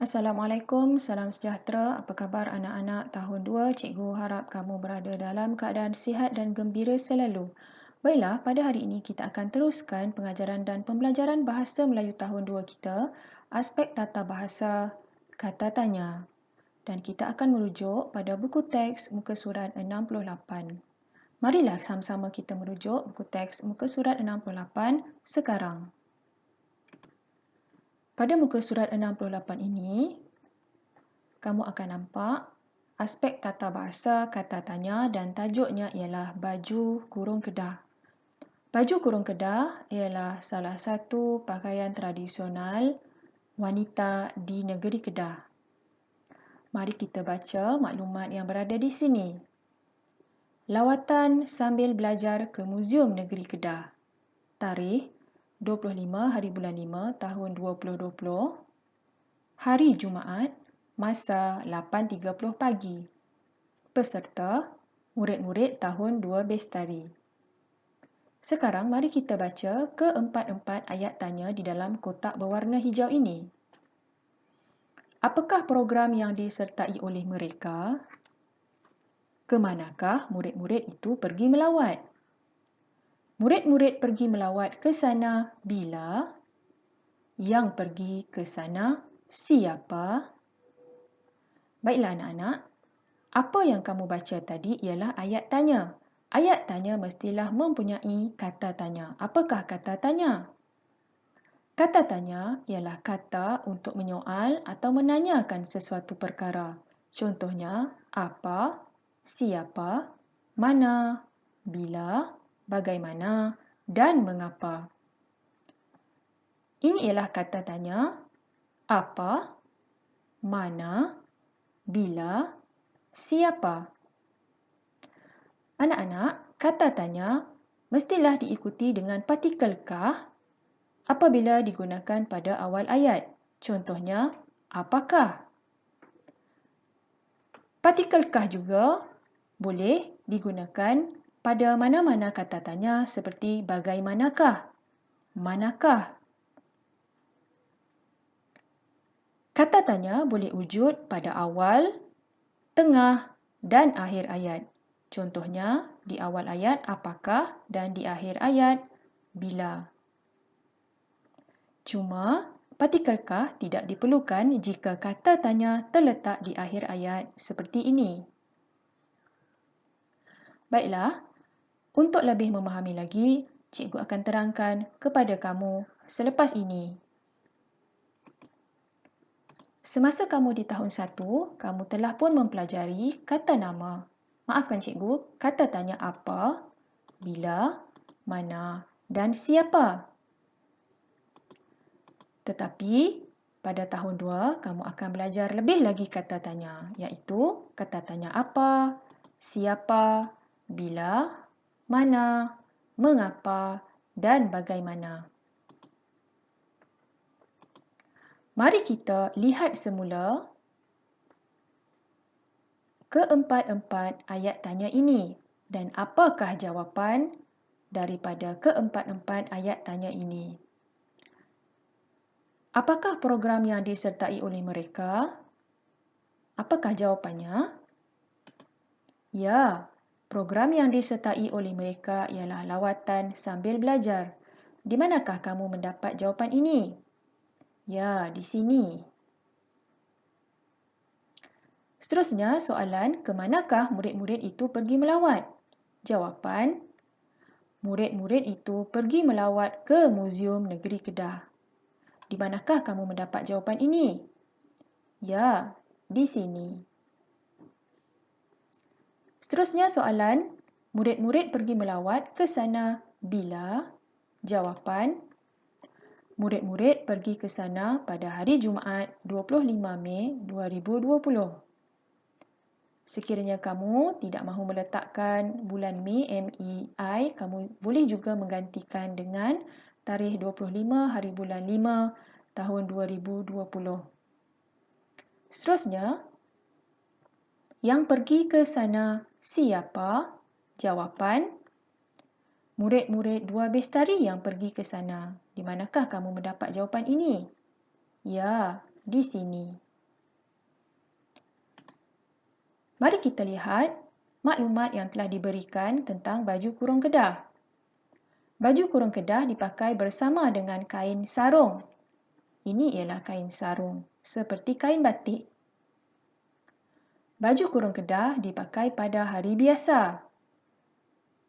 Assalamualaikum, salam sejahtera. Apa khabar anak-anak tahun 2? Cikgu harap kamu berada dalam keadaan sihat dan gembira selalu. Baiklah, pada hari ini kita akan teruskan pengajaran dan pembelajaran Bahasa Melayu tahun 2 kita, aspek tata bahasa, kata tanya. Dan kita akan merujuk pada buku teks muka surat 68. Marilah sama-sama kita merujuk buku teks muka surat 68 sekarang. Pada muka surat 68 ini, kamu akan nampak aspek tata bahasa kata tanya dan tajuknya ialah baju kurung kedah. Baju kurung kedah ialah salah satu pakaian tradisional wanita di negeri Kedah. Mari kita baca maklumat yang berada di sini. Lawatan sambil belajar ke Muzium Negeri Kedah. Tarikh 25 hari bulan 5 tahun 2020. Hari Jumaat, masa 8.30 pagi. Peserta, murid-murid tahun 2 Bestari. Sekarang mari kita baca keempat-empat ayat tanya di dalam kotak berwarna hijau ini. Apakah program yang disertai oleh mereka? Kemanakah murid-murid itu pergi melawat? Murid-murid pergi melawat ke sana bila? Yang pergi ke sana siapa? Baiklah anak-anak, apa yang kamu baca tadi ialah ayat tanya. Ayat tanya mestilah mempunyai kata tanya. Apakah kata tanya? Kata tanya ialah kata untuk menyoal atau menanyakan sesuatu perkara. Contohnya, apa, siapa, mana, bila, bagaimana dan mengapa. Ini ialah kata tanya. Apa, mana, bila, siapa. Anak-anak, kata tanya mestilah diikuti dengan partikel kah apabila digunakan pada awal ayat. Contohnya, apakah? Partikel kah juga boleh digunakan pada mana-mana kata tanya seperti bagaimanakah, manakah. Kata tanya boleh wujud pada awal, tengah dan akhir ayat. Contohnya, di awal ayat apakah dan di akhir ayat bila. Cuma, partikel kah tidak diperlukan jika kata tanya terletak di akhir ayat seperti ini. Baiklah, untuk lebih memahami lagi, cikgu akan terangkan kepada kamu selepas ini. Semasa kamu di tahun 1, kamu telah pun mempelajari kata nama. Maafkan cikgu, kata tanya apa, bila, mana dan siapa. Tetapi pada tahun 2, kamu akan belajar lebih lagi kata tanya, iaitu kata tanya apa, siapa, bila, mana, mengapa dan bagaimana. Mari kita lihat semula keempat-empat ayat tanya ini dan apakah jawapan daripada keempat-empat ayat tanya ini. Apakah program yang disertai oleh mereka? Apakah jawapannya? Ya, program yang disertai oleh mereka ialah lawatan sambil belajar. Di manakah kamu mendapat jawapan ini? Ya, di sini. Seterusnya, soalan ke manakah murid-murid itu pergi melawat? Jawapan, murid-murid itu pergi melawat ke Muzium Negeri Kedah. Di manakah kamu mendapat jawapan ini? Ya, di sini. Seterusnya soalan, murid-murid pergi melawat ke sana bila? Jawapan, murid-murid pergi ke sana pada hari Jumaat 25 Mei 2020. Sekiranya kamu tidak mahu meletakkan bulan Mei, MEI, kamu boleh juga menggantikan dengan tarikh 25 hari bulan 5 tahun 2020. Seterusnya, yang pergi ke sana siapa? Jawapan, murid-murid 2 Bestari yang pergi ke sana. Di manakah kamu mendapat jawapan ini? Ya, di sini. Mari kita lihat maklumat yang telah diberikan tentang baju kurung kedah. Baju kurung kedah dipakai bersama dengan kain sarung. Ini ialah kain sarung, seperti kain batik. Baju kurung kedah dipakai pada hari biasa.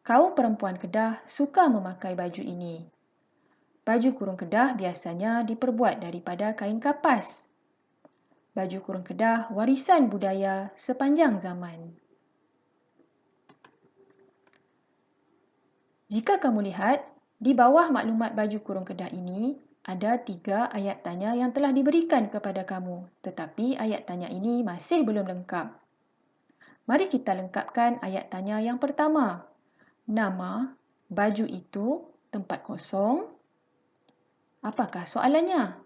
Kaum perempuan Kedah suka memakai baju ini. Baju kurung Kedah biasanya diperbuat daripada kain kapas. Baju kurung Kedah warisan budaya sepanjang zaman. Jika kamu lihat, di bawah maklumat baju kurung Kedah ini, ada 3 ayat tanya yang telah diberikan kepada kamu, tetapi ayat tanya ini masih belum lengkap. Mari kita lengkapkan ayat tanya yang pertama. Nama, baju itu, tempat kosong. Apakah soalannya?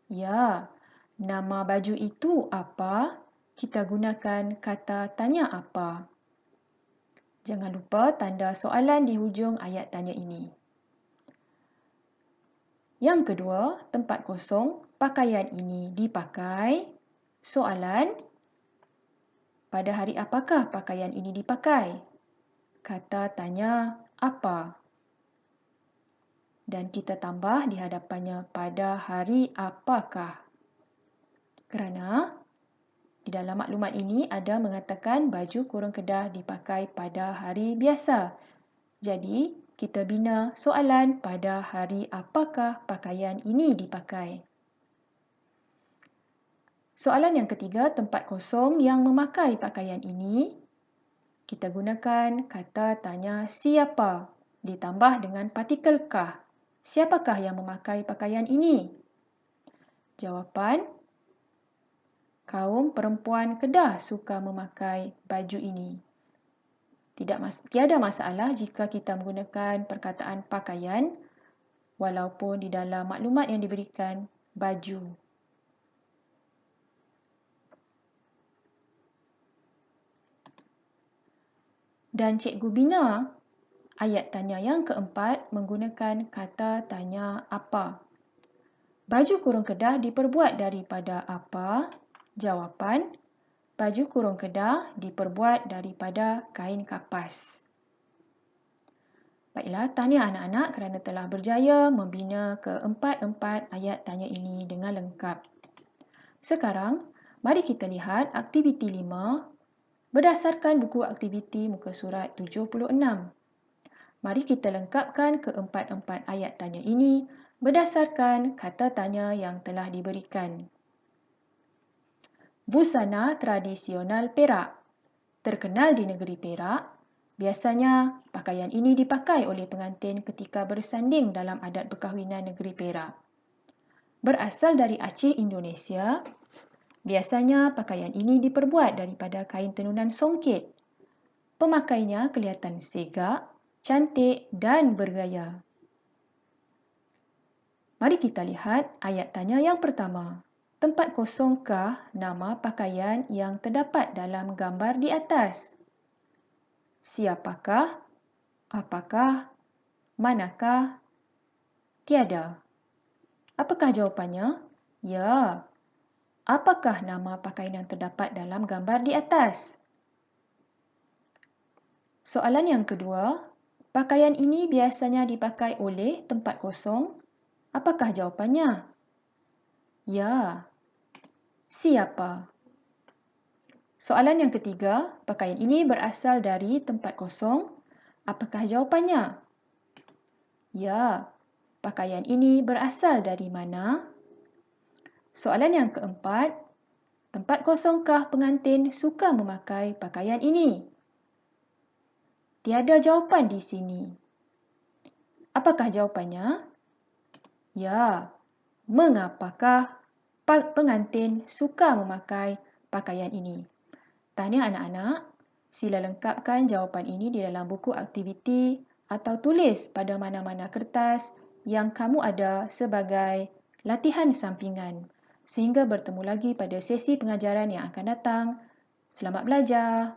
Ya, nama baju itu apa? Kita gunakan kata tanya apa. Jangan lupa tanda soalan di hujung ayat tanya ini. Yang kedua, tempat kosong, pakaian ini dipakai. Soalan, pada hari apakah pakaian ini dipakai? Kata tanya apa? Dan kita tambah di hadapannya pada hari apakah. Kerana di dalam maklumat ini ada mengatakan baju kurung Kedah dipakai pada hari biasa. Jadi, kita bina soalan pada hari apakah pakaian ini dipakai. Soalan yang ketiga, tempat kosong yang memakai pakaian ini. Kita gunakan kata tanya siapa ditambah dengan partikel kah. Siapakah yang memakai pakaian ini? Jawapan, kaum perempuan Kedah suka memakai baju ini. Tiada masalah jika kita menggunakan perkataan pakaian walaupun di dalam maklumat yang diberikan baju. Dan cikgu bina ayat tanya yang keempat menggunakan kata tanya apa. Baju kurung Kedah diperbuat daripada apa? Jawapan, baju kurung Kedah diperbuat daripada kain kapas. Baiklah, tahniah anak-anak kerana telah berjaya membina keempat-empat ayat tanya ini dengan lengkap. Sekarang, mari kita lihat aktiviti 5 berdasarkan buku aktiviti muka surat 76. Mari kita lengkapkan keempat-empat ayat tanya ini berdasarkan kata tanya yang telah diberikan. Busana tradisional Perak. Terkenal di negeri Perak, biasanya pakaian ini dipakai oleh pengantin ketika bersanding dalam adat perkahwinan negeri Perak. Berasal dari Aceh, Indonesia, biasanya pakaian ini diperbuat daripada kain tenunan songket. Pemakainya kelihatan segak, cantik dan bergaya. Mari kita lihat ayat tanya yang pertama. Tempat kosongkah nama pakaian yang terdapat dalam gambar di atas? Siapakah? Apakah? Manakah? Tiada. Apakah jawapannya? Ya. Apakah nama pakaian yang terdapat dalam gambar di atas? Soalan yang kedua, pakaian ini biasanya dipakai oleh tempat kosong. Apakah jawapannya? Ya. Siapa? Soalan yang ketiga, pakaian ini berasal dari tempat kosong. Apakah jawapannya? Ya. Pakaian ini berasal dari mana? Soalan yang keempat, tempat kosongkah pengantin suka memakai pakaian ini? Tiada jawapan di sini. Apakah jawapannya? Ya. Mengapakah pengantin suka memakai pakaian ini? Tahniah anak-anak. Sila lengkapkan jawapan ini di dalam buku aktiviti atau tulis pada mana-mana kertas yang kamu ada sebagai latihan sampingan. Sehingga bertemu lagi pada sesi pengajaran yang akan datang. Selamat belajar.